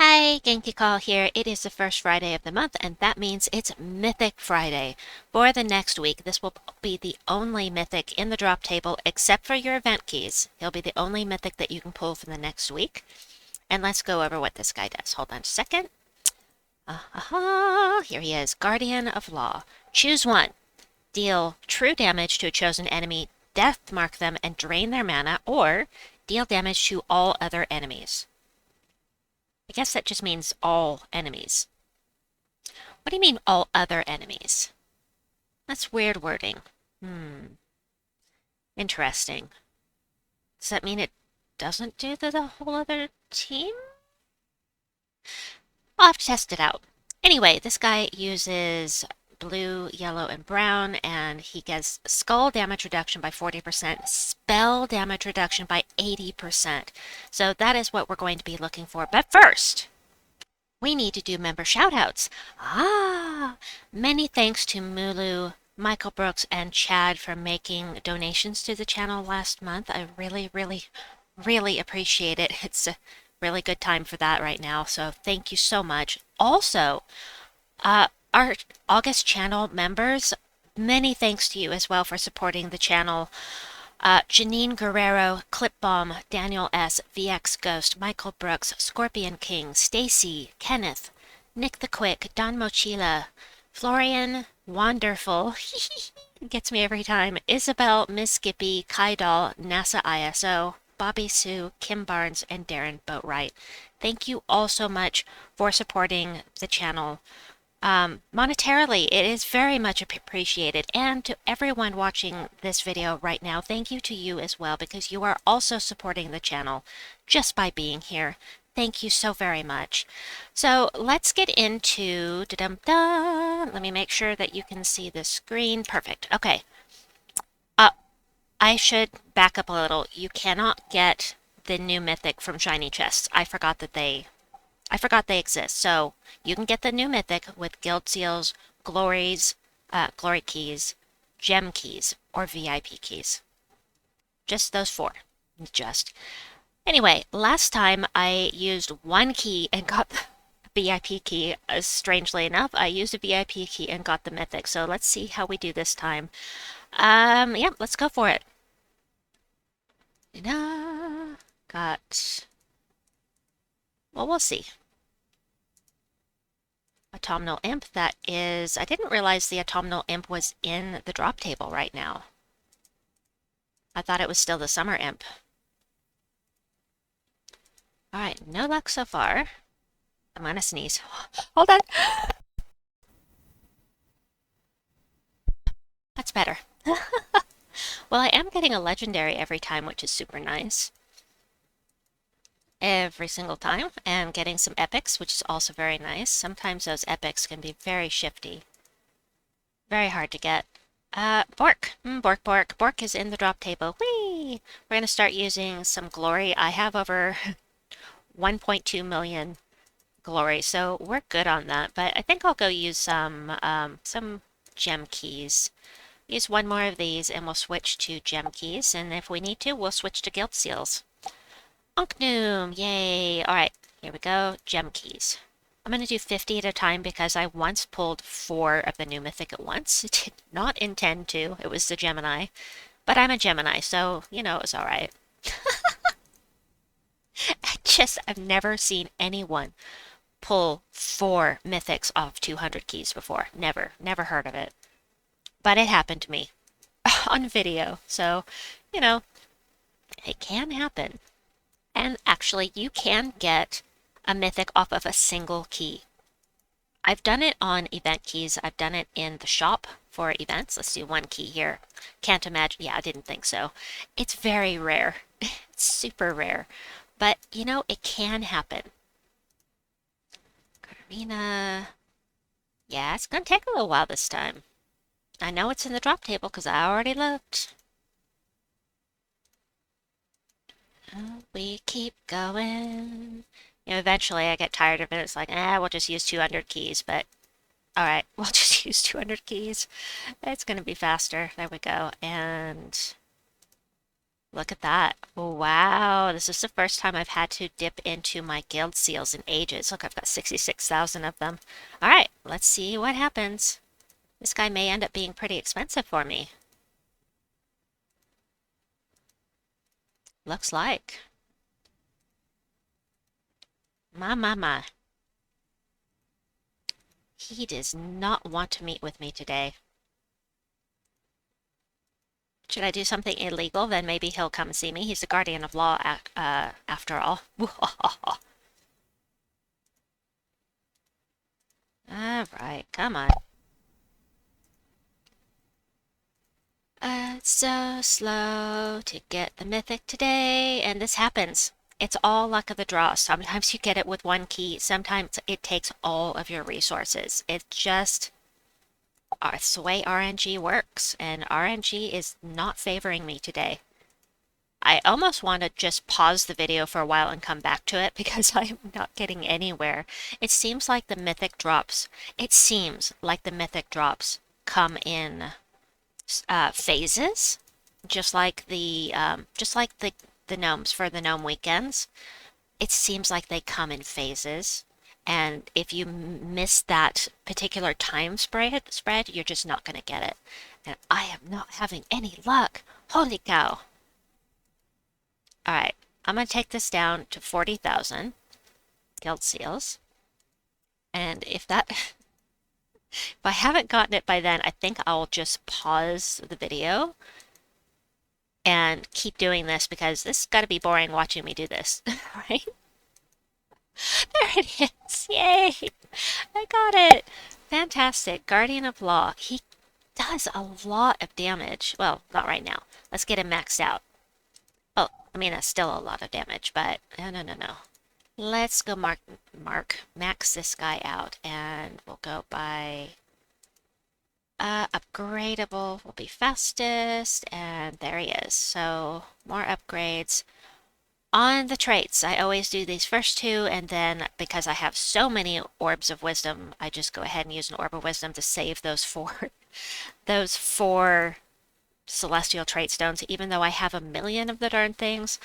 Hi, Genki Call here. It is the first Friday of the month, and that means it's Mythic Friday. For the next week, this will be the only Mythic in the drop table, except for your event keys. He'll be the only Mythic that you can pull for the next week. And let's go over what this guy does. Hold on a second. Here he is, Guardian of Law. Choose one. Deal true damage to a chosen enemy, death mark them, and drain their mana, or deal damage to all other enemies. I guess that just means all enemies. What do you mean, all other enemies? That's weird wording. Interesting. Does that mean it doesn't do the whole other team? I'll have to test it out. Anyway, this guy uses blue, yellow, and brown, and he gets skull damage reduction by 40%, spell damage reduction by 80%. So that is what we're going to be looking for. But first, we need to do member shoutouts. Many thanks to Mulu, Michael Brooks, and Chad for making donations to the channel last month. I really appreciate it. It's a really good time for that right now, so thank you so much. Also, our August channel members, many thanks to you as well for supporting the channel. Janine Guerrero, Clipbomb, Daniel S., VX Ghost, Michael Brooks, Scorpion King, Stacy, Kenneth, Nick the Quick, Don Mochila, Florian, Wonderful, gets me every time, Isabel, Miss Skippy, Kai Doll, NASA ISO, Bobby Sue, Kim Barnes, and Darren Boatwright. Thank you all so much for supporting the channel. Monetarily, it is very much appreciated. And to everyone watching this video right now, thank you to you as well, because you are also supporting the channel just by being here. Thank you so very much. So let's get into let me make sure that you can see the screen. Perfect. Okay. I should back up a little. You cannot get the new Mythic from Shiny Chests. I forgot they exist. So you can get the new Mythic with Guild Seals, Glories, Glory Keys, Gem Keys, or VIP Keys. Just those four. Anyway, last time I used one key and got the VIP key. Strangely enough, I used a VIP key and got the Mythic. So let's see how we do this time. Yeah, let's go for it. Well, we'll see. Autumnal Imp, that is... I didn't realize the Autumnal Imp was in the drop table right now. I thought it was still the Summer Imp. Alright, no luck so far. I'm gonna sneeze. Hold on! That's better. Well, I am getting a legendary every time, which is super nice. Every single time, and getting some epics, which is also very nice. Sometimes those epics can be very shifty. Very hard to get. Bork. Bork. Bork is in the drop table. Whee! We're going to start using some glory. I have over 1.2 million glory, so we're good on that. But I think I'll go use some gem keys. Use one more of these, and we'll switch to gem keys. And if we need to, we'll switch to guild seals. Unknoom! Yay! Alright, here we go. Gem keys. I'm going to do 50 at a time because I once pulled 4 of the new Mythic at once. It did not intend to. It was the Gemini. But I'm a Gemini, so, you know, it was alright. I've never seen anyone pull 4 Mythics off 200 keys before. Never heard of it. But it happened to me on video. So, you know, it can happen. And actually, you can get a Mythic off of a single key. I've done it on event keys. I've done it in the shop for events. Let's do one key here. Can't imagine. Yeah, I didn't think so. It's very rare. It's super rare. But, you know, it can happen. Karina. Yeah, it's going to take a little while this time. I know it's in the drop table because I already looked. We keep going. You know, eventually I get tired of it. It's like, we'll just use 200 keys, but alright, we'll just use 200 keys. It's going to be faster. There we go. And Look at that. Wow, this is the first time I've had to dip into my guild seals in ages. Look, I've got 66,000 of them. All right, let's see what happens. This guy may end up being pretty expensive for me. Looks like. My. He does not want to meet with me today. Should I do something illegal? Then maybe he'll come see me. He's the guardian of law, after all. All right, come on. It's so slow to get the mythic today, and this happens. It's all luck of the draw. Sometimes you get it with one key, sometimes it takes all of your resources. It's just it's the way RNG works, and RNG is not favoring me today. I almost want to just pause the video for a while and come back to it because I am not getting anywhere. It seems like the mythic drops come in phases, just like the gnomes for the gnome weekends. It seems like they come in phases, and if you miss that particular time spread, you're just not going to get it. And I am not having any luck. Holy cow! All right, I'm going to take this down to 40,000 guild seals, and if I haven't gotten it by then, I think I'll just pause the video and keep doing this because this has got to be boring watching me do this, right? There it is. Yay! I got it. Fantastic. Guardian of Law. He does a lot of damage. Well, not right now. Let's get him maxed out. Oh, I mean, that's still a lot of damage, but no. Let's go max this guy out, and we'll go by upgradable will be fastest, and there he is. So more upgrades. On the traits, I always do these first two, and then because I have so many orbs of wisdom, I just go ahead and use an orb of wisdom to save those four those four celestial trait stones. Even though I have a million of the darn things,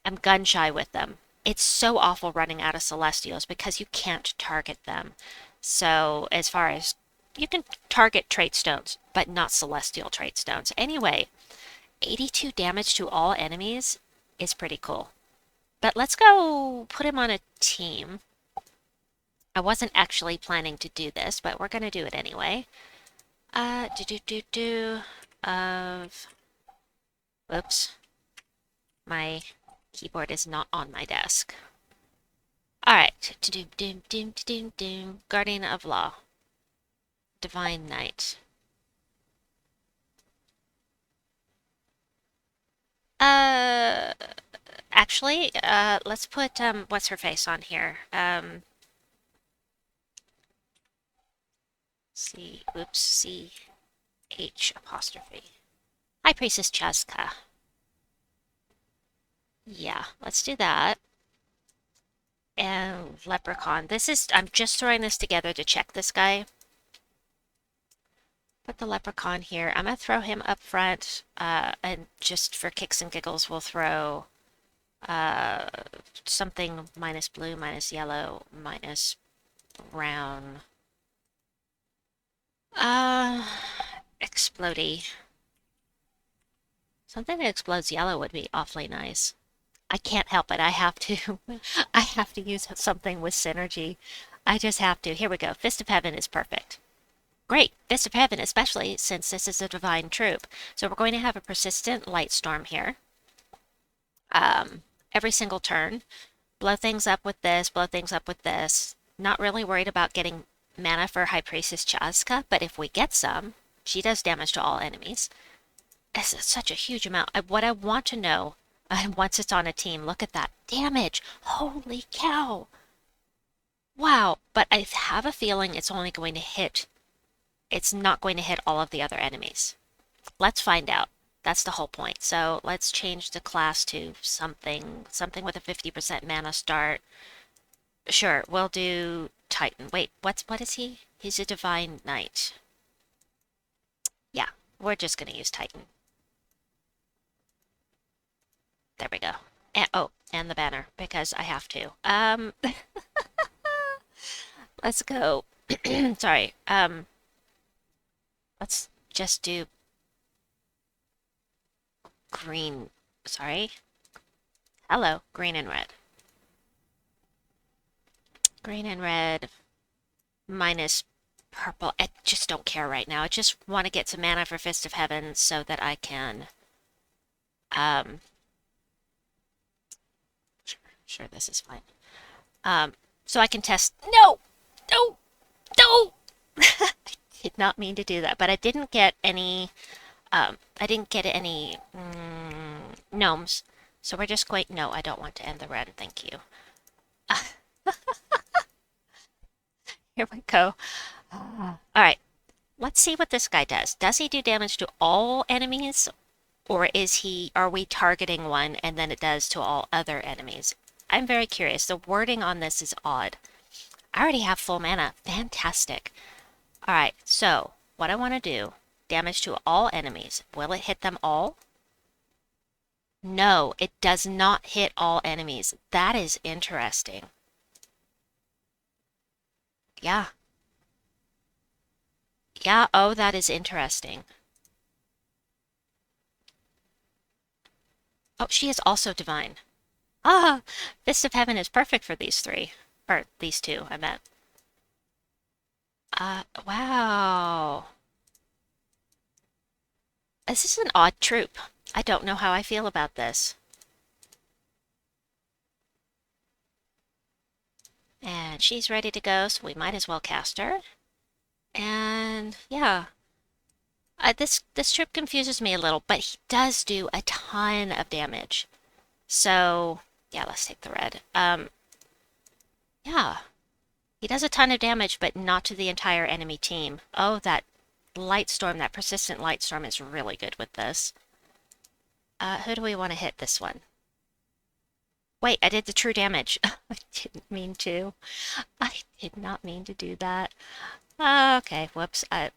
I'm gun shy with them. It's so awful running out of celestials because you can't target them. So as far as you can target trait stones, but not celestial trait stones. Anyway, 82 damage to all enemies is pretty cool. But let's go put him on a team. I wasn't actually planning to do this, but we're going to do it anyway. Of... Whoops. My keyboard is not on my desk. Alright. Guardian of Law. Divine Knight. Actually, let's put, what's her face on here? C-H apostrophe. High Priestess Chaska. Yeah, let's do that. And Leprechaun. I'm just throwing this together to check this guy. Put the Leprechaun here. I'm going to throw him up front, and just for kicks and giggles, we'll throw uh, something minus blue, minus yellow, minus brown. Explodey. Something that explodes yellow would be awfully nice. I can't help it. I have to. I have to use something with synergy. I just have to. Here we go. Fist of Heaven is perfect. Great. Fist of Heaven, especially since this is a divine troupe. So we're going to have a persistent light storm here. Every single turn. Blow things up with this, blow things up with this. Not really worried about getting mana for High Priestess Chaska, but if we get some, she does damage to all enemies. It's such a huge amount. What I want to know, once it's on a team, look at that damage. Holy cow. Wow, but I have a feeling it's only going to hit, it's not going to hit all of the other enemies. Let's find out. That's the whole point. So let's change the class to something with a 50% mana start. Sure, we'll do Titan. Wait, what is he? He's a Divine Knight. Yeah, we're just going to use Titan. There we go. And, oh, and the banner, because I have to. Let's go. Sorry. Let's just do green. Sorry. Hello, green and red. Green and red minus purple. I just don't care right now. I just want to get some mana for Fist of Heaven so that I can, um, sure this is fine. So I can test. No! No! No! I did not mean to do that, but I didn't get any, gnomes. So we're just going, no, I don't want to end the run. Thank you. Here we go. All right. Let's see what this guy does. Does he do damage to all enemies, or are we targeting one and then it does to all other enemies? I'm very curious. The wording on this is odd. I already have full mana. Fantastic. All right, so what I want to do, damage to all enemies. Will it hit them all? No, it does not hit all enemies. That is interesting. Yeah. Yeah, oh, that is interesting. Oh, she is also divine. Ah, Fist of Heaven is perfect for these three. Or these two, I meant. Wow. This is an odd troupe. I don't know how I feel about this. And she's ready to go, so we might as well cast her. And yeah, this troupe confuses me a little, but he does do a ton of damage. So yeah, let's take the red. Yeah, he does a ton of damage, but not to the entire enemy team. Oh, that light storm, that persistent light storm is really good with this. Who do we want to hit this one? Wait, I did the true damage. I didn't mean to. I did not mean to do that. Okay, whoops. And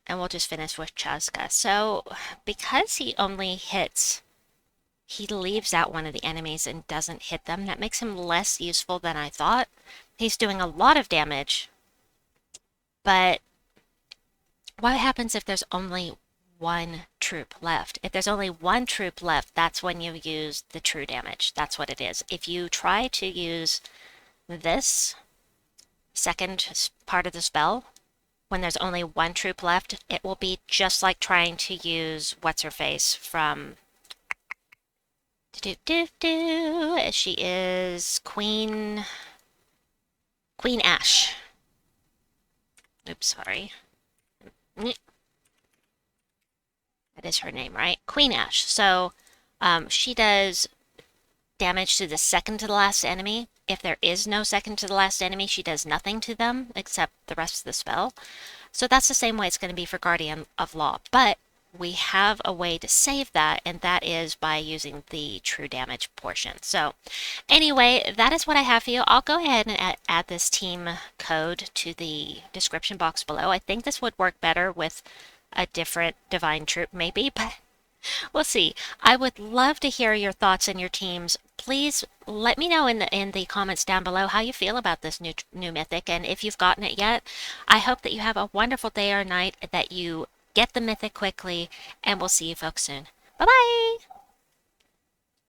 we'll just finish with Chaska. So, because he only hits, he leaves out one of the enemies and doesn't hit them. That makes him less useful than I thought. He's doing a lot of damage, but what happens if there's only one troupe left? If there's only one troupe left, that's when you use the true damage. That's what it is. If you try to use this second part of the spell, when there's only one troupe left, it will be just like trying to use What's-Her-Face from she is Queen Ash. Oops, sorry. That is her name, right? Queen Ash. So she does damage to the second to the last enemy. If there is no second to the last enemy, she does nothing to them except the rest of the spell. So that's the same way it's going to be for Guardian of Law. But we have a way to save that, and that is by using the true damage portion. So anyway, that is what I have for you. I'll go ahead and add this team code to the description box below. I think this would work better with a different Divine Troupe maybe, but we'll see. I would love to hear your thoughts and your teams. Please let me know in the comments down below how you feel about this new Mythic, and if you've gotten it yet. I hope that you have a wonderful day or night, that you get the Mythic quickly, and we'll see you folks soon. Bye-bye!